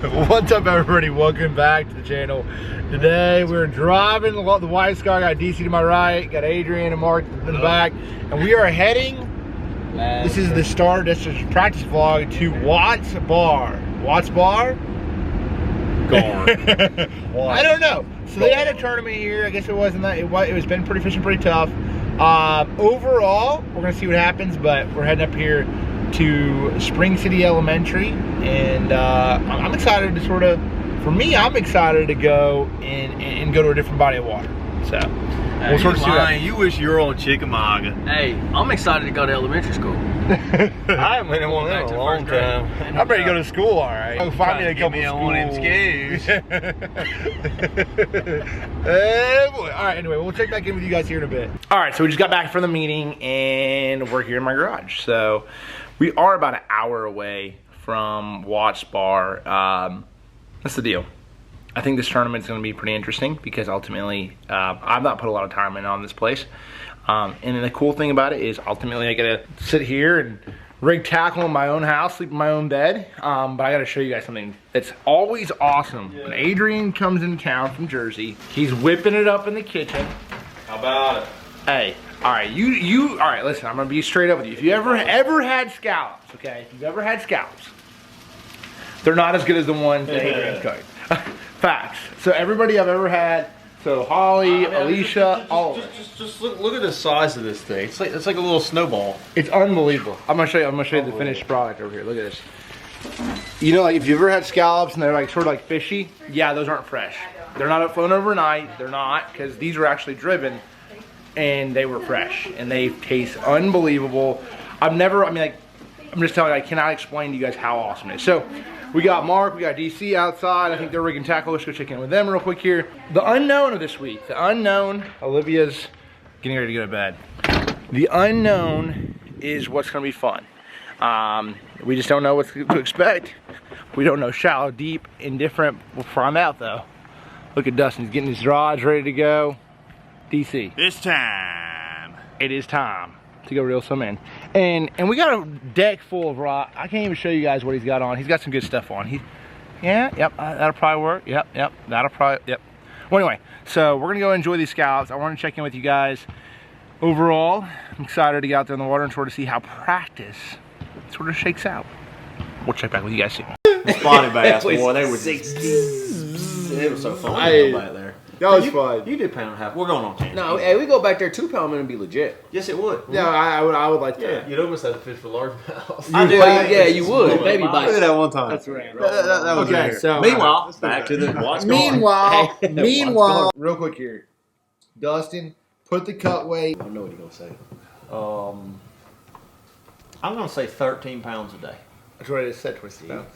What's up, everybody? Welcome back to the channel. Today we're driving the white car. Got DC to my right, got Adrian and Mark in the back, and we are heading. This is the start. This is practice vlog to Watts Bar. Watts Bar? Gar. I don't know. So they had a tournament here. I guess it wasn't that. It was been pretty fishing, pretty tough. Overall, we're gonna see what happens, but we're heading up here to Spring City Elementary, and I'm excited to sort of, for me, I'm excited to go and go to a different body of water. So we'll sort of see that. You wish you were on Chickamauga. Hey, I'm excited to go to elementary school. I haven't been in one in a long time. I'm ready to go to school, all right. Go find me a couple of schools. one of them Hey, boy. All right, anyway, we'll check back in with you guys here in a bit. All right, so we just got back from the meeting, and we're here in my garage. So we are about an hour away from Watts Bar. That's the deal. I think this tournament's going to be pretty interesting because ultimately I've not put a lot of time in on this place. And then the cool thing about it is ultimately I get to sit here and rig tackle in my own house, sleep in my own bed. But I got to show you guys something that's always awesome. When Adrian comes into town from Jersey, he's whipping it up in the kitchen. How about it? Hey, all right, all right, listen, I'm gonna be straight up with you. If you ever had scallops, okay? If you've ever had scallops, they're not as good as the ones that Adrian's cooked. Facts. So everybody I've ever had, so Holly, Alicia, all of it. Just look at the size of this thing. It's like a little snowball. It's unbelievable. I'm gonna show you the finished product over here. Look at this. You know, like if you ever had scallops and they're like sort of like fishy, yeah, those aren't fresh. They're not flown overnight. They're not, because these were actually driven. And they were fresh, and they taste unbelievable. I'm just telling you, I cannot explain to you guys how awesome it is. So, we got Mark, we got DC outside. I think they're rigging tackle. Let's go check in with them real quick here. The unknown of this week, the unknown, Olivia's getting ready to go to bed. The unknown is what's gonna be fun. We just don't know what to expect. We don't know shallow, deep, indifferent. We'll find out though. Look at Dustin, he's getting his rods ready to go. DC. It's time. It is time to go reel some in. And we got a deck full of rod. I can't even show you guys what he's got on. He's got some good stuff on. That'll probably work. Yep, that'll probably, yep. Well, anyway, so we're gonna go enjoy these scallops. I want to check in with you guys. Overall, I'm excited to get out there in the water and sort of see how practice sort of shakes out. We'll check back with you guys soon. Spotted bass, boy, they were 60. It was so fun Hey. to go back there. That was fun. You did pound and a half. We're going on 10. No, hey, we go back there 2 pound and be legit. Yes, it would. Yeah, I would like that. Yeah, you'd almost have to fish for largemouth. I do. Yeah, you would. Baby Look bite. at that one time. That's right. That was Okay, rare. so Meanwhile, back to the Watts Bar. Meanwhile, real quick here, Dustin, put the cut weight. I know what you're going to say. I'm going to say 13 pounds a day. That's what I just said, 26 pounds.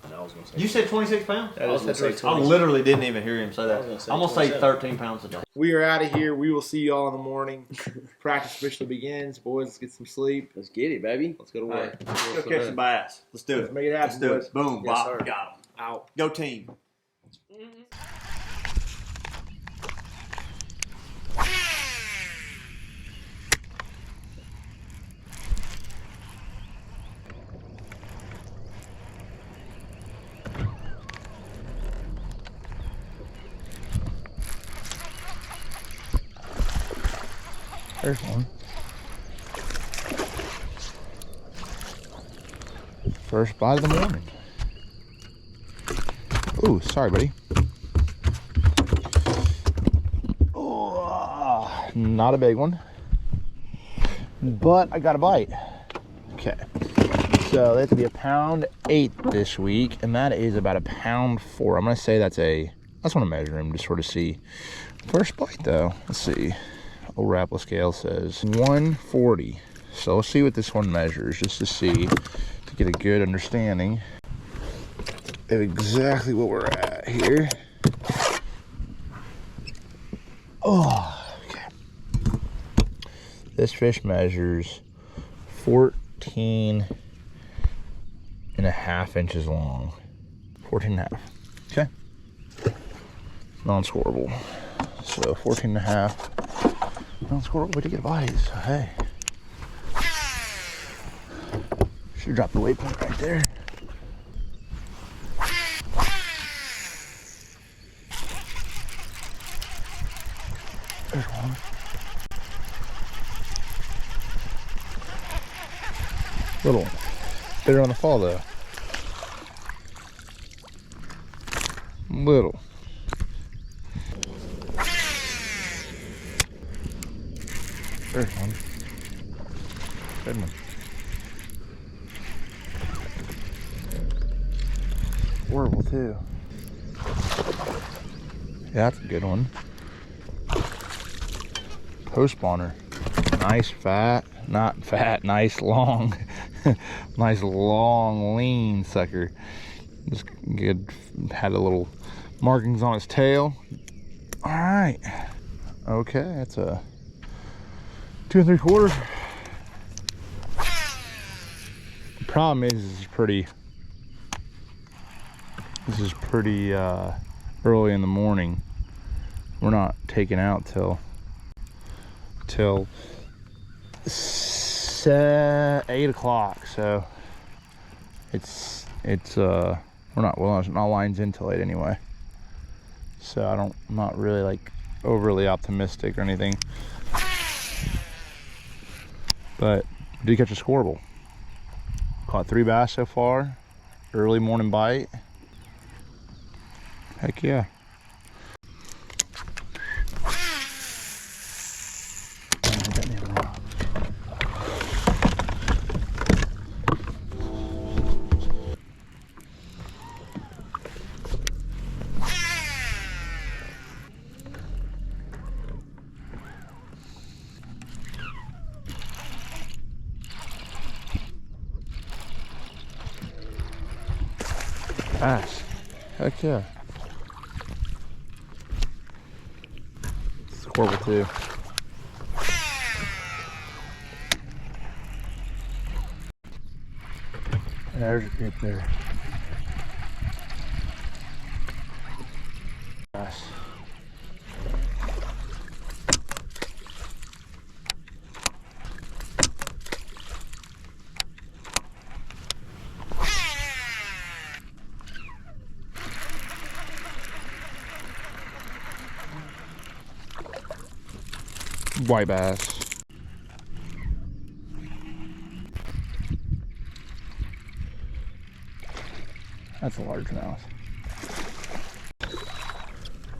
I was going to say. You said 26 pounds? I was going to say I 20. literally didn't even hear him say that. I was gonna say I'm going to say 27. 13 pounds a day. We are out of here. We will see you all in the morning. Practice officially begins. Boys, let's get some sleep. Let's get it, baby. Let's go to Hey, work. let's go catch some bass. Let's do Let's it. make it happen, Let's do boys. it. Boom. Yes, Bop. sir. Got him. Out. Go team. There's one. First bite of the morning. Ooh, sorry, buddy. Oh, not a big one, but I got a bite. Okay, so they have to be 1.8 pounds this week, and that is about 1.4 pounds. I'm gonna say I just want to measure him to sort of see. First bite though, let's see. Old Rapala scale says 140. So let's see what this one measures, just to see, to get a good understanding of exactly what we're at here. Oh, okay. This fish measures 14 and a half inches long. 14 and a half. Okay. Non-scoreable. So 14 and a half. Non-scoreable way to get a bite. So hey. Should drop the waypoint right there. There's one. Little bitter on the fall though. Little. There's one. Good one. Horrible too. Yeah, that's a good one. Post spawner. Nice fat, not fat, nice long. Nice long lean sucker. Just good, had a little markings on his tail. All right. Okay, that's a 2 3/4. The problem is this is pretty early in the morning. We're not taking out till 8 o'clock, so we're not lines in till 8 anyway. So I'm not really like overly optimistic or anything. But I did catch a squirrel. Caught 3 bass so far. Early morning bite. Heck yeah. Bass. Heck yeah. Squirrel too. There's a group there. Bass. White bass. That's a largemouth.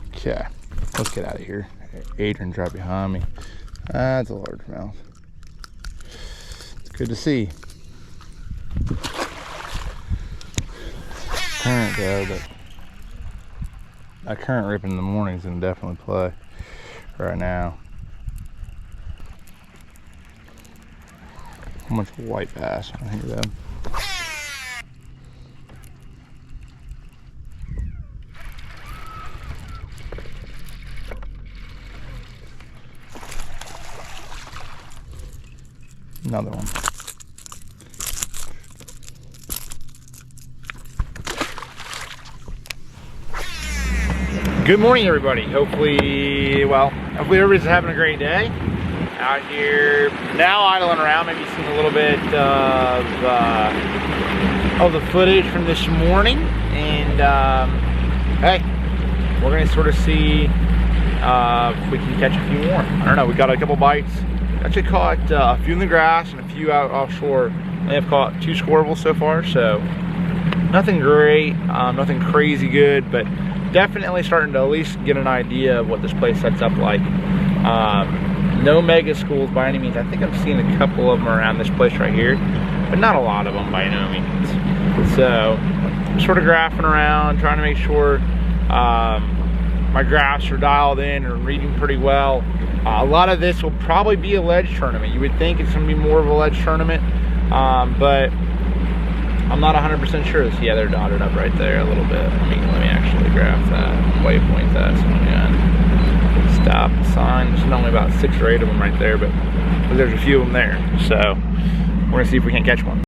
Okay, let's get out of here. Adrian's right behind me. That's a largemouth. It's good to see. Current though, but that current ripping in the morning is gonna definitely play right now. How much white bass I think of them. Another one. Good morning, everybody. Hopefully everybody's having a great day. Out here now idling around, maybe seeing a little bit of the footage from this morning, and hey, we're gonna sort of see if we can catch a few more. I don't know, we got a couple bites. Actually caught a few in the grass and a few out offshore. I have caught 2 squirrels so far, so nothing great, nothing crazy good, but definitely starting to at least get an idea of what this place sets up like. No mega schools by any means. I think I'm seeing a couple of them around this place right here, but not a lot of them by no means. So I'm sort of graphing around, trying to make sure my graphs are dialed in and reading pretty well. A lot of this will probably be a ledge tournament. You would think it's going to be more of a ledge tournament, but I'm not 100% sure. Yeah, they're dotted up right there a little bit. Let me actually graph that, waypoint that. So stop sign. There's only about 6 or 8 of them right there, but there's a few of them there. So we're gonna see if we can catch one.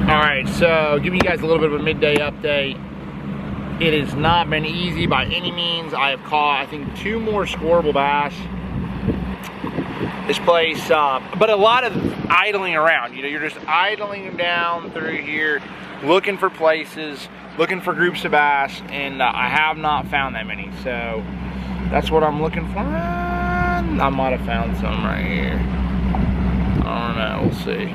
All right, so giving you guys a little bit of a midday update. It has not been easy by any means. I have caught, I think, 2 more scoreable bass. This place, but a lot of idling around. You know, you're just idling down through here, looking for places, looking for groups of bass, and I have not found that many. So that's what I'm looking for. I might have found some right here. I don't know, we'll see.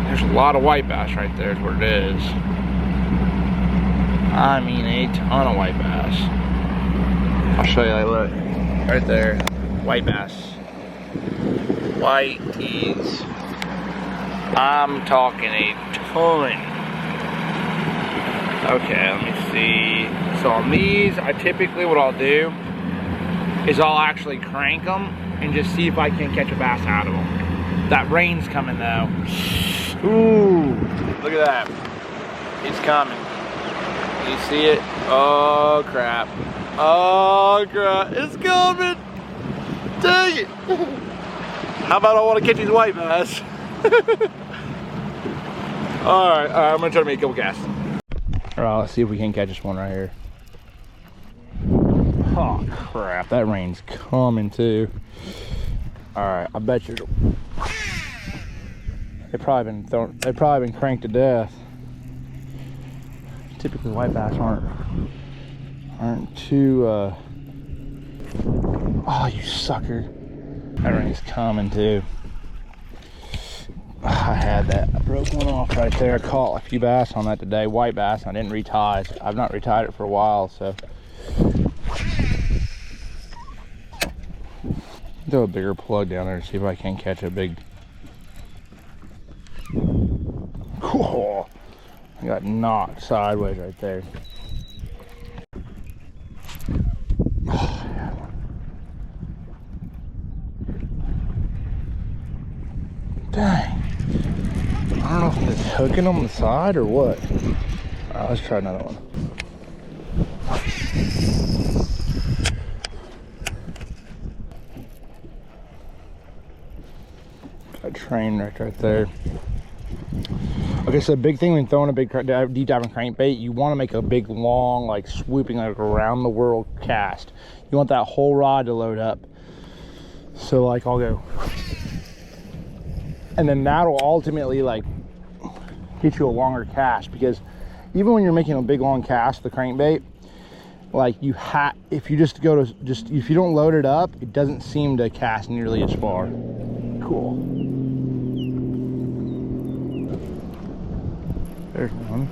There's a lot of white bass right there is what it is. I mean a ton of white bass. I'll show you, like, look, right there, white bass. Whiteys. I'm talking a ton. Okay, let me see. So on these, I typically, what I'll do is I'll actually crank them and just see if I can catch a bass out of them. That rain's coming though. Ooh, look at that. It's coming. You see it? Oh crap. Oh crap. It's coming. Dang it. How about I want to catch these white bass? Alright, I'm gonna try to make a couple casts. Alright, let's see if we can catch this one right here. Oh crap, that rain's coming too. Alright, I bet you they've probably been cranked to death. Typically white bass aren't too oh, you sucker. That rain's coming too. I had that. I broke one off right there. I caught a few bass on that today, white bass, and I didn't retie. I've not retied it for a while, so. Throw a bigger plug down there to see if I can catch a big. Cool. I got knocked sideways right there. Oh, yeah. Dang. I don't know if I'm just hooking on the side or what. Alright, let's try another one. Got a train wreck right there. Okay, so the big thing when throwing a big deep diving crankbait, you want to make a big, long, like swooping, like around the world cast. You want that whole rod to load up. So like I'll go, and then that'll ultimately like get you a longer cast, because even when you're making a big long cast, the crankbait, like if you just go to if you don't load it up, it doesn't seem to cast nearly as far. Cool. There's one.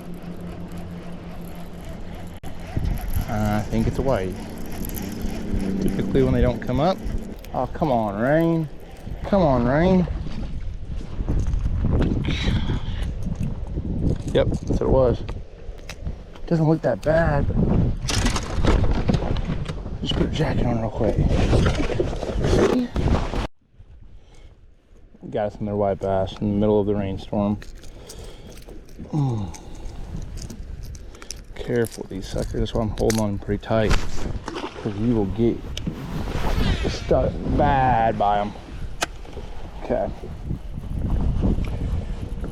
I think it's a white. Typically when they don't come up. Oh, come on, rain. Come on, rain. Yep, that's what it was. Doesn't look that bad, but just put a jacket on real quick. Got us in their white bass in the middle of the rainstorm. Careful with these suckers. That's why I'm holding on pretty tight, because you will get stuck bad by them. Okay.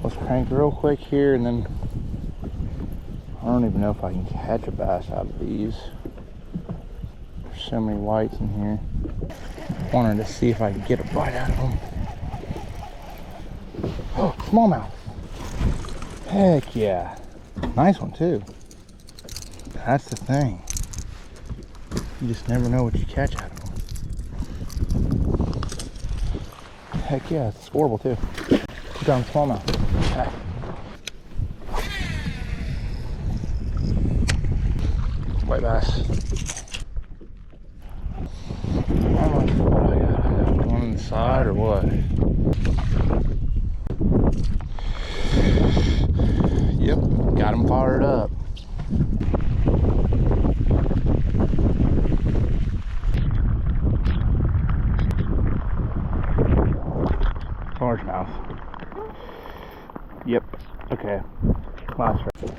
Let's crank real quick here, and then I don't even know if I can catch a bass out of these. There's so many whites in here. Wanted to see if I could get a bite out of them. Oh, smallmouth. Heck yeah. Nice one too. That's the thing. You just never know what you catch out of them. Heck yeah, it's scoreable too. Put down smallmouth. Okay. White bass. How much what I got? I got one on the side or what? Yep, got him fired up. Largemouth. Yep, okay. Last right.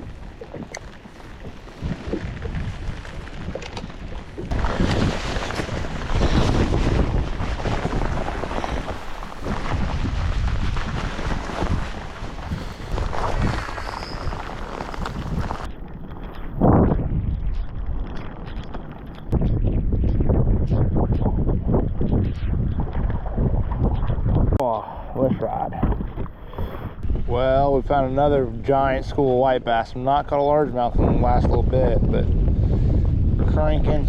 found another giant school of white bass. I'm not caught a largemouth in the last little bit, but we're cranking.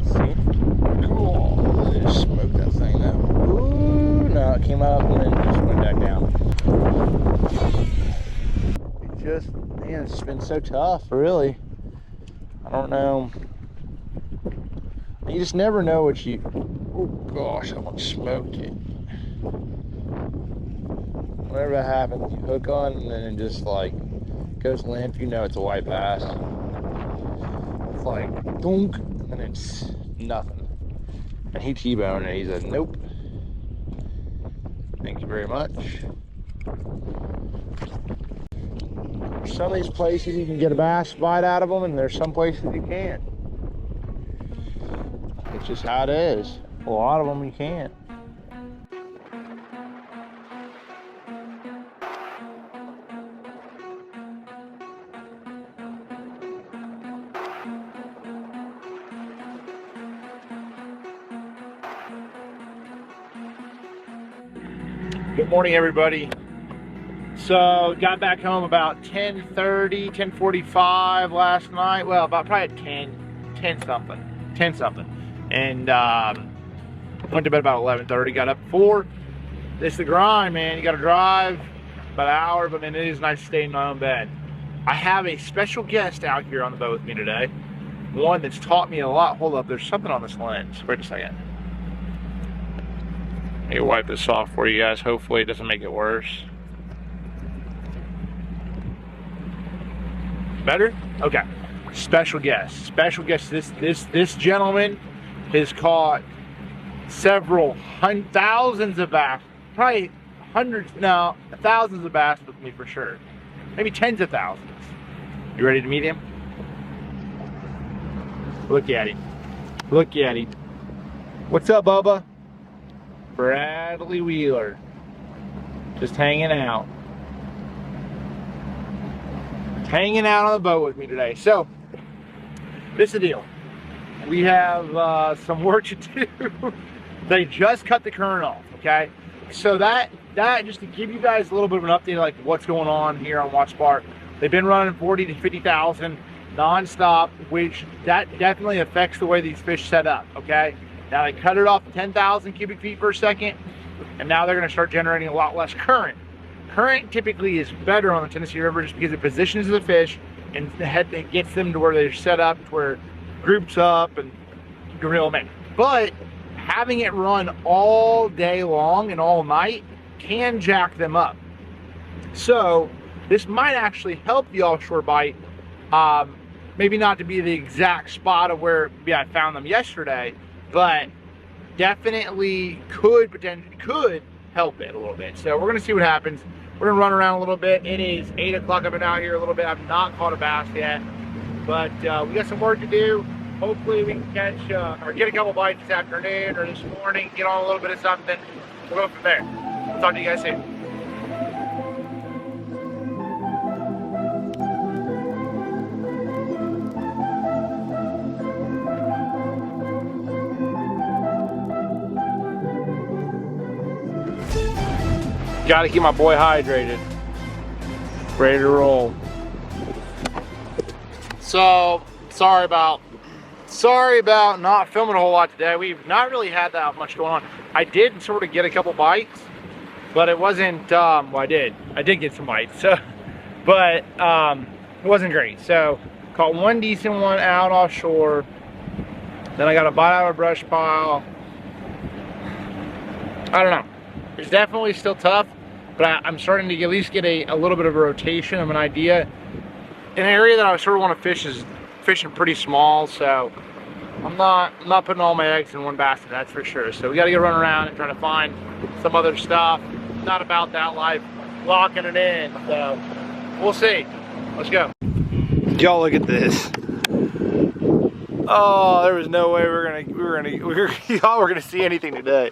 See? Cool. Just smoke that thing though. Ooh, no, it came up and then just went back down. It just, man, it's just been so tough, really. I don't know. You just never know what you. Oh gosh, I almost smoked it. Whenever that happens, you hook on and then it just like goes limp. You know it's a white bass. It's like dunk, and it's nothing. And he T-boned it. He said, "Nope. Thank you very much." Some of these places you can get a bass bite out of them, and there's some places you can't. It's just how it is. A lot of them you can't. Good morning, everybody. So got back home about 10:30, 10:45 last night. Well, about probably at 10 something. And went to bed about 11:30, got up at 4. It's the grind, man. You got to drive about an hour, but man, it is nice to stay in my own bed. I have a special guest out here on the boat with me today. One that's taught me a lot. Hold up, there's something on this lens. Wait a second. Let me wipe this off for you guys. Hopefully it doesn't make it worse. Better? Okay. Special guest. This gentleman has caught several thousands of bass, probably thousands of bass with me for sure. Maybe tens of thousands. You ready to meet him? Look at him. Look at him. What's up, Bubba? Bradley Wheeler. Just hanging out. Hanging out on the boat with me today. So, this is the deal. We have some work to do. They just cut the current off, okay? So that just to give you guys a little bit of an update, like what's going on here on Watch Spark. They've been running 40 to 50,000 nonstop, which that definitely affects the way these fish set up, okay? Now they cut it off to 10,000 cubic feet per second, and now they're gonna start generating a lot less current. Current typically is better on the Tennessee River just because it positions the fish and it gets them to where they're set up, to where groups up and you can reel them in. But having it run all day long and all night can jack them up. So this might actually help the offshore bite. Maybe not to be the exact spot of where I found them yesterday, but definitely could help it a little bit. So we're gonna see what happens. We're gonna run around a little bit. It is 8 o'clock. I've been out here a little bit. I've not caught a bass yet, but we got some work to do. Hopefully we can catch or get a couple bites this afternoon or this morning, get on a little bit of something. We'll go from there. I'll talk to you guys soon. Gotta keep my boy hydrated. Ready to roll. So, sorry about not filming a whole lot today. We've not really had that much going on. I did sort of get a couple bites, but it wasn't, well, I did get some bites, so, but it wasn't great. So, caught one decent one out offshore. Then I got a bite out of a brush pile. I don't know. It's definitely still tough, but I'm starting to at least get a little bit of a rotation of an idea. An area that I sort of want to fish is fishing pretty small, so I'm not putting all my eggs in one basket, that's for sure. So we got to get run around and try to find some other stuff. Not about that life, locking it in. So we'll see. Let's go. Y'all look at this. Oh, there was no way y'all were gonna see anything today.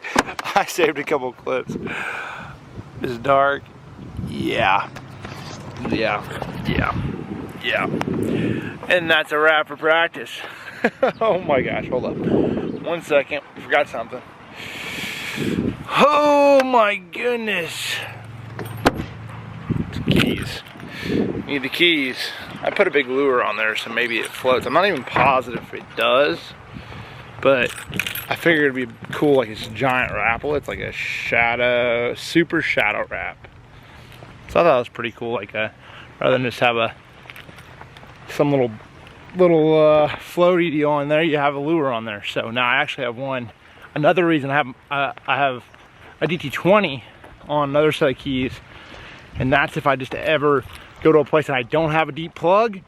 I saved a couple clips. It's dark. Yeah. And that's a wrap for practice. Oh my gosh, hold up. 1 second, forgot something. Oh my goodness. Need the keys. I put a big lure on there, so maybe it floats. I'm not even positive if it does, but I figured it'd be cool, like it's a giant rapple. It's like a shadow, super shadow wrap. So I thought it was pretty cool, like rather than just have some little floaty deal on there, you have a lure on there. So now I actually have one. Another reason I have a DT20 on another set of keys, and that's if I just ever go to a place and I don't have a deep plug,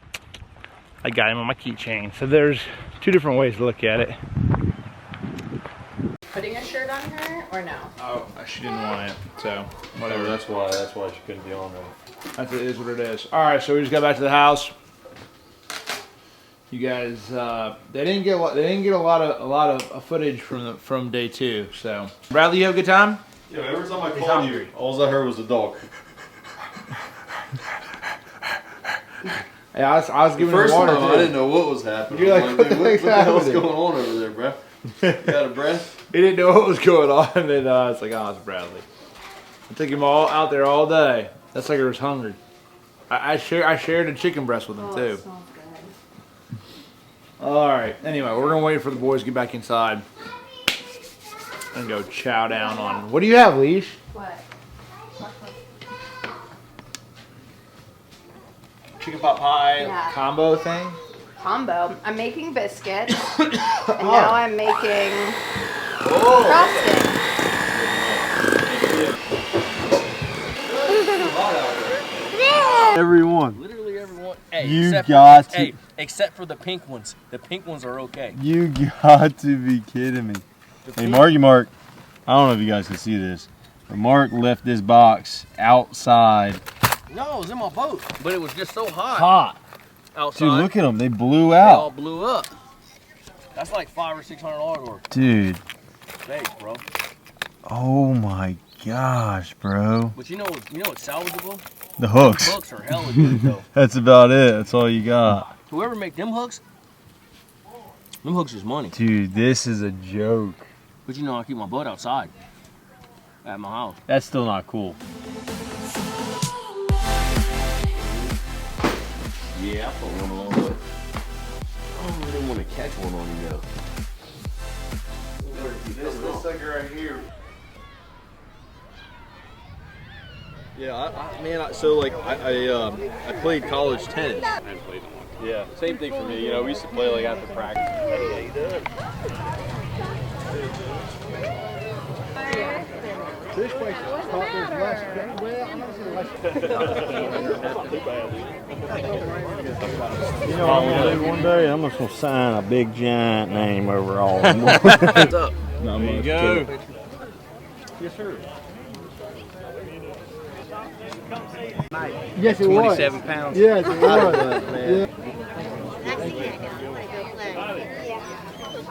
I got him on my keychain. So there's two different ways to look at it. Putting a shirt on her or no? Oh, she didn't want it, so whatever. That's why she couldn't be on there. That's it, is what it is. All right, so we just got back to the house. You guys, they didn't get a lot of footage from day 2. So Bradley, you have a good time? Yeah, every time I called you, all I heard was the dog. Yeah, I was giving her First water time, too. I didn't know what was happening. You're like, what the heck's what the hell's happening? going on over there, bro? You got a breath? He didn't know what was going on, and it's like, oh, it's Bradley. I took him all out there all day. That sucker was hungry. I shared a chicken breast with him too. It smells good. All right. Anyway, we're gonna wait for the boys to get back inside and go chow down on. What do you have, Leash? What? Chicken pot pie Yeah. combo thing. Combo. I'm making biscuits, and now I'm making frosting. Everyone. Literally everyone. Hey, You except got for, to- Hey, except for the pink ones. The pink ones are okay. You got to be kidding me. Hey, Mark, I don't know if you guys can see this, but Mark left this box outside. No, it was in my boat, but it was just so hot Hot. outside. Dude, look at them. They blew They all out. blew up. That's like $500 or $600 worth. Dude. Thanks, bro. Oh my gosh, bro. But you know what's salvageable? The hooks. Hooks are hella good though. That's about it. That's all you got. Whoever make them hooks is money. Dude, this is a joke. But you know I keep my boat outside at my house. That's still not cool. Yeah, I put one on, but I don't really want to catch one on you though. This sucker right here. Yeah, I played college tennis. Yeah, same thing for me. You know, we used to play like after practice. Hey, how you doing? This place is tough. There's less. Well, I'm not saying less. You know what I'm gonna do one day? I'm just gonna sign a big giant name over all of them. What's up? There you go. Yes, sir. Yes, it was. 27 pounds. Yes, it was. Yeah.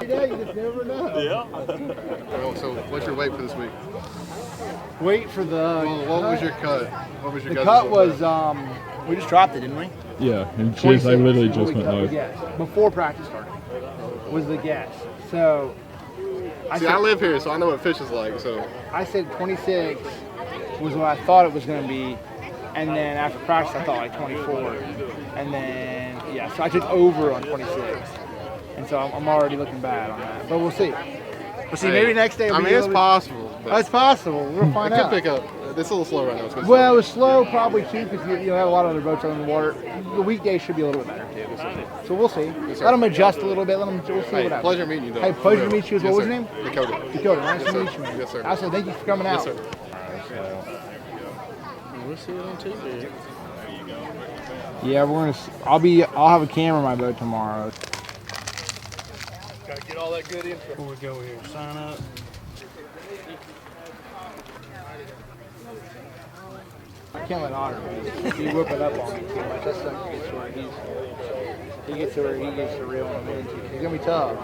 You just never know. So, what's your weight for this week? Wait for the. Well, what was your cut? What was your The cut was we just dropped it, didn't we? Yeah, and just I literally just went low. Yes, before practice started was the guess. So See, I live here, so I know what fish is like. So, I said 26 was what I thought it was going to be, and then after practice I thought like 24, and then yeah, so I took over on 26, and so I'm already looking bad on that. But we'll see. We'll see. Maybe next day. I mean, it's possible. But It's possible. We'll find it could out. pick up. It's a little slow right now. It's Well, it was slow probably too because you have a lot of other boats on the water. The weekdays should be a little bit better too. So we'll see. sir. Let them adjust a little bit. We'll see Hey, what happens. pleasure meeting you, though. Hey, pleasure to meet you. Yes, What was sir. your name? Dakota. Dakota. Nice to meet you, man. Yes, sir. I said thank you for coming out. Yes, sir. We'll see it on TV. Yeah, we're gonna. I'll have a camera on my boat tomorrow. Gotta get all that good info. Before we go here, sign up. I can't let Otter be whipping up on me too much. That's something gets to where he gets to where he gets to reel him in. He's gonna be tough.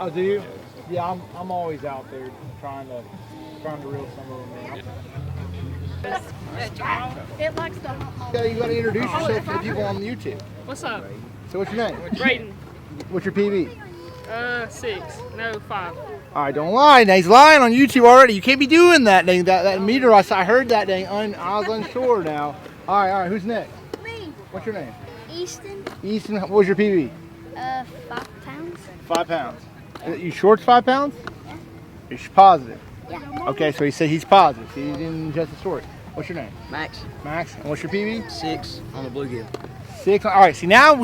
Oh, do you? Yeah, I'm always out there trying to reel some of them in. It likes the hot Yeah, you gotta introduce yourself to the people on YouTube. What's up? So what's your name? Brayden. What's your PB? 6. No, 5. All right, don't lie. Now he's lying on YouTube already. You can't be doing that. Dang, that meter. I heard that. Dang, I was unsure now. All right. Who's next? Me. What's your name? Easton. Easton. What was your PB? 5 pounds. 5 pounds. You short 5 pounds? Yeah. You're positive? Yeah. Okay, so he said he's positive. So he didn't just a short. What's your name? Max. Max. And what's your PB? 6 on the bluegill. 6. All right. See, now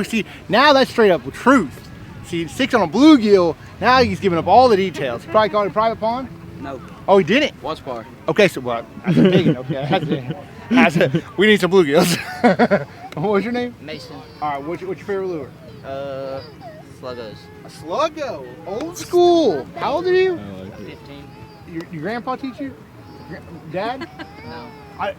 that's straight up truth. See, 6 on a bluegill. Now he's giving up all the details. He probably caught a private pond? No. Oh, he didn't? Watch bar. Okay, so what? That's a big one. Okay. We need some bluegills. What was your name? Mason. All right. What's your favorite lure? Sluggos. A sluggo. Old school. How old are you? 15. Your grandpa teach you? Dad? No.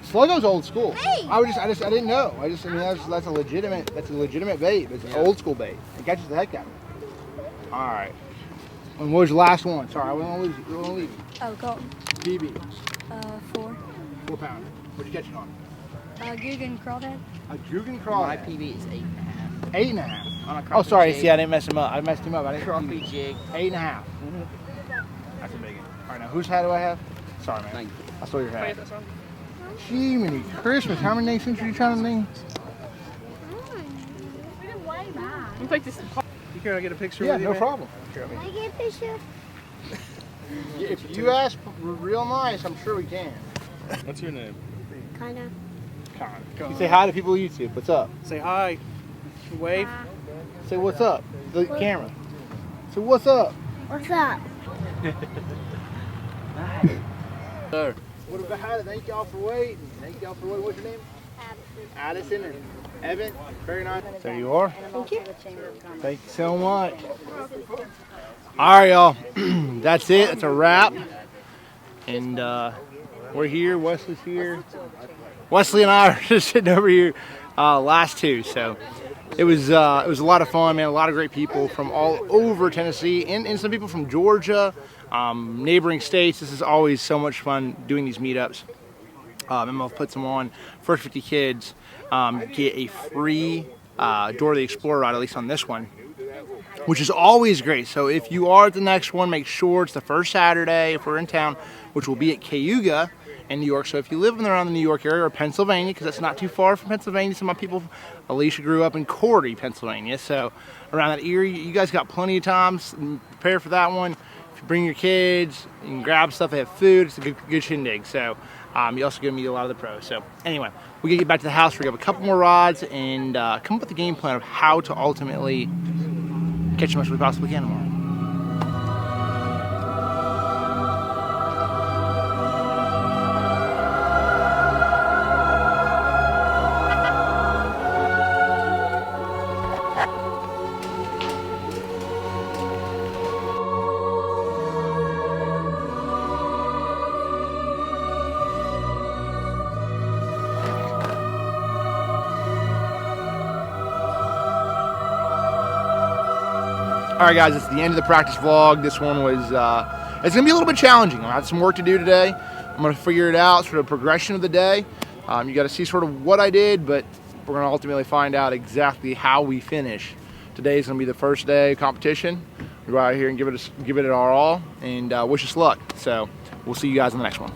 Sluggo's old school. Hey. I didn't know. I mean, that's a legitimate bait. It's an old school bait. It catches the heck out of it. All right. And what was your last one? Sorry, I won't lose you. We won't leave you. Oh, Colton. PB. 4. 4 pounder. What'd you catch it on? Guggen crawdad. A Guggen crawdad. My PB is 8.5. 8.5. On a Oh, sorry. jig. See, I didn't mess him up. I messed him up. I didn't. Crappie jig. 8.5. That's a big one. All right, now whose hat do I have? Sorry, man. Thank you. I stole your hat. Gee, many Christmas. How many names are you trying to name? I'm take this. You can I get a picture Yeah, with you, no man? problem. Can I get a picture? If you ask real nice, I'm sure we can. What's your name? Kinda. You say hi to people on YouTube. What's up? Say hi. Wave. Say what's up. The camera. Say what's up. What's up? Sir. What about it? Thank y'all for waiting. What's your name? Addison and Evan. Very nice. There you are. Thank you. Thank you so much. All right, y'all. That's it. That's a wrap. And we're here. Wesley's here. Wesley and I are just sitting over here last two. So it was a lot of fun, man. A lot of great people from all over Tennessee and some people from Georgia, neighboring states. This is always so much fun doing these meetups. MLF puts them on. First 50 kids get a free Dora the Explorer ride, at least on this one, which is always great. So if you are at the next one, make sure it's the first Saturday if we're in town, which will be at Cayuga in New York. So if you live around the New York area or Pennsylvania, because that's not too far from Pennsylvania, some of my people, Alicia grew up in Cordy, Pennsylvania. So around that area, you guys got plenty of time. Prepare for that one. If you bring your kids, you can grab stuff. They have food. It's a good shindig. So you also get to meet a lot of the pros. So anyway, we gotta get back to the house. We got a couple more rods and come up with a game plan of how to ultimately catch as much as we possibly can tomorrow. All right, guys, it's the end of the practice vlog. This one was, it's gonna be a little bit challenging. I have some work to do today. I'm gonna figure it out, sort of progression of the day. You gotta see sort of what I did, but we're gonna ultimately find out exactly how we finish. Today is gonna be the first day of competition. We go out here and give it our all, and wish us luck. So we'll see you guys in the next one.